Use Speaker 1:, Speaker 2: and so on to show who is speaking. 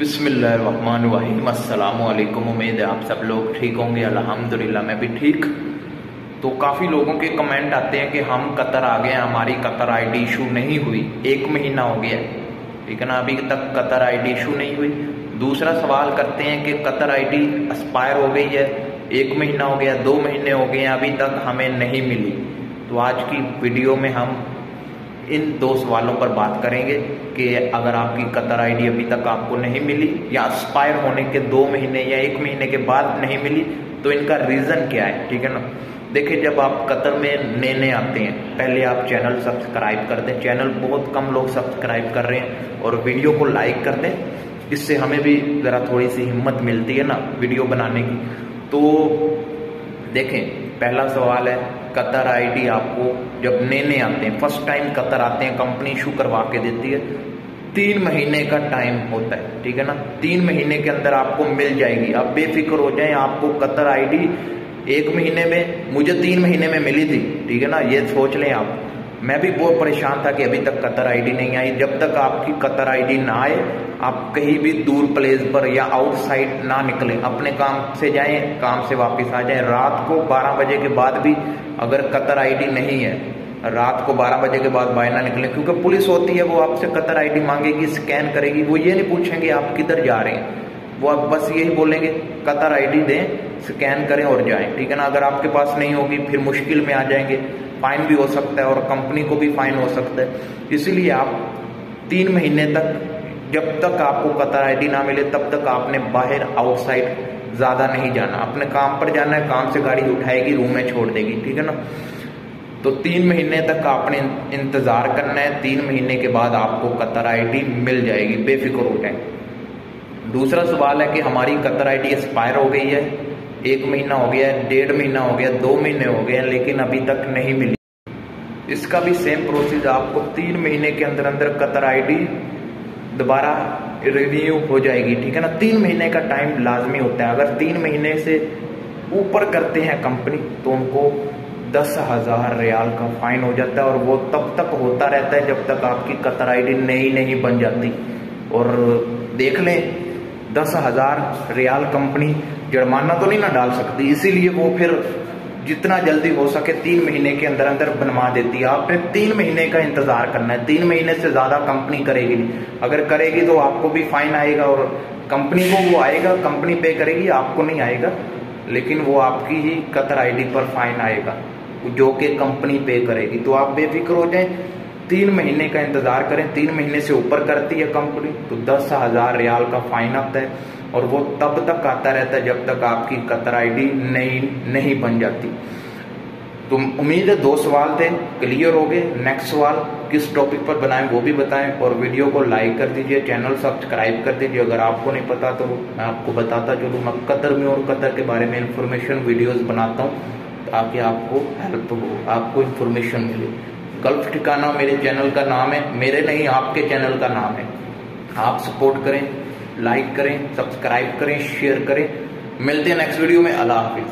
Speaker 1: बिस्मिल्लाहिर्रहमानिर्रहीम। अस्सलामु अलैकुम। उम्मीद है आप सब लोग ठीक होंगे। अल्हम्दुलिल्लाह मैं भी ठीक। तो काफ़ी लोगों के कमेंट आते हैं कि हम कतर आ गए हैं, हमारी कतर आईडी इशू नहीं हुई, 1 महीना हो गया है, ठीक है ना, अभी तक कतर आईडी इशू नहीं हुई। दूसरा सवाल करते हैं कि कतर आईडी एक्सपायर हो गई है, 1 महीना हो गया, 2 महीने हो गए हैं, अभी तक हमें नहीं मिली। तो आज की वीडियो में हम इन 2 सवालों पर बात करेंगे कि अगर आपकी कतर आईडी अभी तक आपको नहीं मिली या एक्सपायर होने के 2 महीने या 1 महीने के बाद नहीं मिली तो इनका रीज़न क्या है, ठीक है ना। देखिए, जब आप कतर में नए आते हैं, पहले आप चैनल सब्सक्राइब कर दें। चैनल बहुत कम लोग सब्सक्राइब कर रहे हैं, और वीडियो को लाइक कर दें, इससे हमें भी ज़रा थोड़ी सी हिम्मत मिलती है ना वीडियो बनाने की। तो देखें, पहला सवाल है, कतर आईडी आपको जब नए आते हैं, फर्स्ट टाइम कतर आते हैं, कंपनी इशू करवा के देती है, 3 महीने का टाइम होता है, ठीक है ना। 3 महीने के अंदर आपको मिल जाएगी। आप बेफिक्र हो जाएं, आपको कतर आईडी 1 महीने में, मुझे 3 महीने में मिली थी, ठीक है ना, ये सोच लें आप। मैं भी बहुत परेशान था कि अभी तक कतर आईडी नहीं आई। जब तक आपकी कतर आईडी ना आए, आप कहीं भी दूर प्लेस पर या आउटसाइड ना निकलें, अपने काम से जाएं, काम से वापस आ जाएं। रात को 12 बजे के बाद भी अगर कतर आईडी नहीं है, रात को 12 बजे के बाद बाहर ना निकलें, क्योंकि पुलिस होती है, वो आपसे कतर आईडी मांगेगी, स्कैन करेगी। वो ये नहीं पूछेंगे आप किधर जा रहे हैं, वो आप बस यही बोलेंगे कतर आईडी दें, स्कैन करें और जाएं, ठीक है ना। अगर आपके पास नहीं होगी फिर मुश्किल में आ जाएंगे, फाइन भी हो सकता है और कंपनी को भी फाइन हो सकता है। इसीलिए आप 3 महीने तक, जब तक आपको कतर आईडी ना मिले, तब तक आपने बाहर आउटसाइड ज़्यादा नहीं जाना, अपने काम पर जाना है, काम से गाड़ी उठाएगी, रूम में छोड़ देगी, ठीक है ना। तो 3 महीने तक आपने इंतज़ार करना है, 3 महीने के बाद आपको कतर आईडी मिल जाएगी, बेफिक्र हो जाए। दूसरा सवाल है कि हमारी कतर आईडी एक्सपायर हो गई है, 1 महीना हो गया है, 1.5 महीना हो गया, 2 महीने हो गए हैं, लेकिन अभी तक नहीं मिली। इसका भी सेम प्रोसेस, आपको 3 महीने के अंदर अंदर कतर आईडी दोबारा रिन्यू हो जाएगी, ठीक है ना। 3 महीने का टाइम लाजमी होता है। अगर 3 महीने से ऊपर करते हैं कंपनी तो उनको 10,000 रियाल का फाइन हो जाता है, और वो तब तक होता रहता है जब तक आपकी कतर आईडी नई नहीं बन जाती। और देख लें, 10,000 रियाल कंपनी जुर्माना तो नहीं ना डाल सकती, इसीलिए वो फिर जितना जल्दी हो सके 3 महीने के अंदर अंदर बनवा देती है। आपने 3 महीने का इंतजार करना है, 3 महीने से ज्यादा कंपनी करेगी नहीं। अगर करेगी तो आपको भी फाइन आएगा, और कंपनी को वो आएगा, कंपनी पे करेगी, आपको नहीं आएगा, लेकिन वो आपकी ही कतर आईडी पर फाइन आएगा जो कि कंपनी पे करेगी। तो आप बेफिक्र हो जाएं, 3 महीने का इंतजार करें। 3 महीने से ऊपर करती है कंपनी तो 10,000 रियाल का फाइन आता है, और वो तब तक आता रहता है जब तक आपकी कतर आईडी नहीं बन जाती। तो उम्मीद है 2 सवाल थे, क्लियर हो गए। नेक्स्ट सवाल किस टॉपिक पर बनाएं वो भी बताएं, और वीडियो को लाइक कर दीजिए, चैनल सब्सक्राइब कर दीजिए। अगर आपको नहीं पता तो मैं आपको बताता चलूँ, मैं कतर में और कतर के बारे में इंफॉर्मेशन वीडियोस बनाता हूँ ताकि आपको हेल्प हो, आपको इंफॉर्मेशन मिले। गल्फ ठिकाना मेरे चैनल का नाम है, मेरे नहीं आपके चैनल का नाम है। आप सपोर्ट करें, लाइक करें, सब्सक्राइब करें, शेयर करें। मिलते हैं नेक्स्ट वीडियो में। अल्लाह हाफिज।